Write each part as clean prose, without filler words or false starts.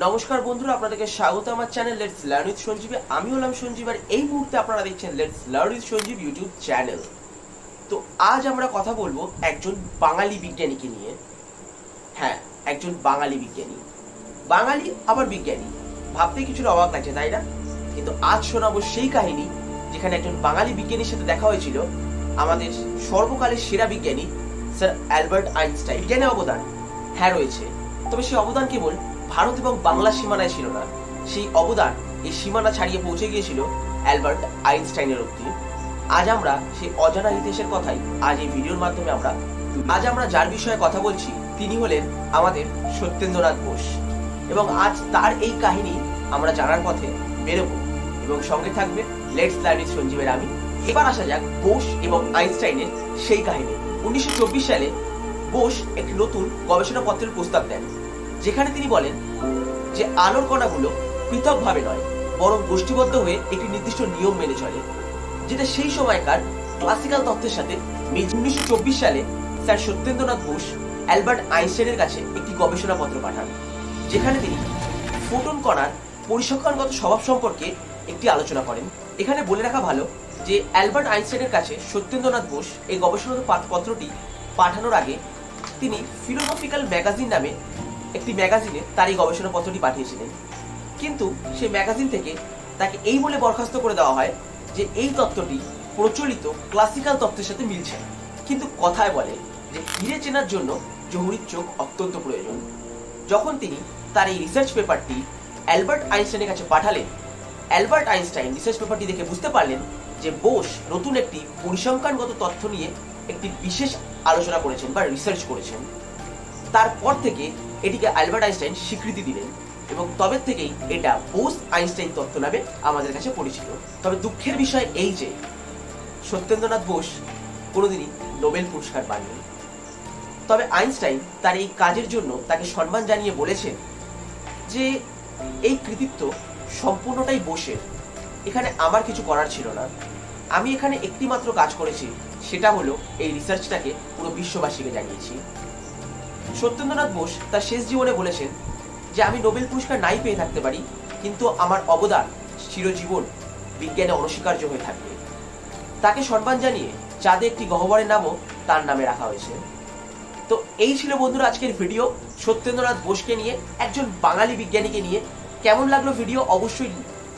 নমস্কার বন্ধুরা, আপনাদেরকে স্বাগত আমার channel let's learn with Sanjeev. আমি হলাম সঞ্জীব আর এই মুহূর্তে আপনারা দেখছেন let's learn with Sanjeev YouTube channel. তো আজ আমরা কথা বলবো একজন বাঙালি বিজ্ঞানীকে নিয়ে। হ্যাঁ, একজন বাঙালি বিজ্ঞানী, বাঙালি আবার বিজ্ঞানী, ভাবতে কিছুটা অবাক লাগছে তাই না? কিন্তু আজ শোনাবো সেই কাহিনী যেখানে একজন বাঙালি বিজ্ঞানীর সাথে দেখা হয়েছিল আমাদের সর্বকালের সেরা বিজ্ঞানী স্যার অ্যালবার্ট আইনস্টাইন। বিজ্ঞানে অবদান হ্যাঁ রয়েছে, তবে সেই অবদান কেবল ভারত এবং বাংলার সীমানায় ছিল না, সেই অবদান এই সীমানা ছাড়িয়ে পৌঁছে গিয়েছিল অ্যালবার্ট আইনস্টাইনের অবধি। আজ আমরা সেই অজানা ইতিহাসের কথাই আজ এই ভিডিওর মাধ্যমে আজ আমরা যার বিষয়ে কথা বলছি তিনি হলেন আমাদের সত্যেন্দ্রনাথ বোস, এবং আজ তার এই কাহিনী আমরা জানার পথে বেরোবো এবং সঙ্গে থাকবে লেটস লার্ন উইথ সঞ্জীবের আমি। এবার আসা যাক বোস এবং আইনস্টাইনের সেই কাহিনী। 1924 সালে বোস একটি নতুন গবেষণাপত্রের প্রস্তাব দেন, যেখানে তিনি বলেন যে আলোর কণাগুলো পৃথকভাবে নয় বরং গোষ্ঠীবদ্ধ হয়ে একটি নির্দিষ্ট নিয়ম মেনে চলে, যেটা সেই সময়কার ক্লাসিক্যাল তত্ত্বের সাথে মিল। 1924 সালে স্যার সত্যেন্দ্রনাথ বোস অ্যালবার্ট আইনস্টাইনের কাছে একটি গবেষণাপত্র পাঠান, যেখানে তিনি ফোটন কণার পরিসংখ্যানগত স্বভাব সম্পর্কে একটি আলোচনা করেন। এখানে বলে রাখা ভালো যে অ্যালবার্ট আইনস্টাইনের কাছে সত্যেন্দ্রনাথ বোস এই গবেষণাপত্রটি পাঠানোর আগে তিনি ফিলোসফিক্যাল ম্যাগাজিন নামে একটি ম্যাগাজিনে তার এই গবেষণাপত্রটি পাঠিয়েছিলেন, কিন্তু সেই ম্যাগাজিন থেকে তাকে এই বলে বরখাস্ত করে দেওয়া হয় যে এই তত্ত্বটি প্রচলিত ক্লাসিক্যাল তত্ত্বের সাথে মিলছে না। কিন্তু কথায় বলে যে হিরে চেনার জন্য জহুরির চোখ অত্যন্ত প্রয়োজন। যখন তিনি তার এই রিসার্চ পেপারটি অ্যালবার্ট আইনস্টাইনের কাছে পাঠালেন, অ্যালবার্ট আইনস্টাইন রিসার্চ পেপারটি দেখে বুঝতে পারলেন যে বোস নতুন একটি পরিসংখ্যানগত তথ্য নিয়ে একটি বিশেষ আলোচনা করেছেন বা রিসার্চ করেছেন। তারপর থেকে এটিকে অ্যালবার্ট আইনস্টাইন স্বীকৃতি দিলেন এবং তবে থেকেই এটা বোস আইনস্টাইন তত্ত্ব নামে আমাদের কাছে পরিচিত। তবে দুঃখের বিষয় এই যে সত্যেন্দ্রনাথ বোস কোনোদিনই নোবেল পুরস্কার পাননি। তবে আইনস্টাইন তার এই কাজের জন্য তাকে সম্মান জানিয়ে বলেছেন যে এই কৃতিত্ব সম্পূর্ণটাই বোসের, এখানে আমার কিছু করার ছিল না। আমি এখানে একটি মাত্র কাজ করেছি, সেটা হলো এই রিসার্চটাকে পুরো বিশ্ববাসীকে জানিয়েছি। সত্যেন্দ্রনাথ বোস তার শেষ জীবনে বলেছেন যে আমি নোবেল পুরস্কার নাই পেয়ে থাকতে পারি, কিন্তু আমার অবদান চিরজীবন বিজ্ঞানে অনস্বীকার্য হয়ে থাকবে। তাকে সম্মান জানিয়ে চাঁদে একটি গহ্বরের নামও তার নামে রাখা হয়েছে। তো এই ছিল বন্ধুরা আজকের ভিডিও সত্যেন্দ্রনাথ বোসকে নিয়ে, একজন বাঙালি বিজ্ঞানীকে নিয়ে। কেমন লাগলো ভিডিও অবশ্যই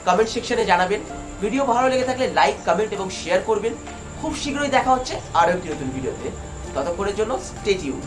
কমেন্ট সেকশনে জানাবেন। ভিডিও ভালো লেগে থাকলে লাইক, কমেন্ট এবং শেয়ার করবেন। খুব শীঘ্রই দেখা হচ্ছে আরও একটি নতুন ভিডিওতে। ততক্ষণের জন্য স্টে টিউনড।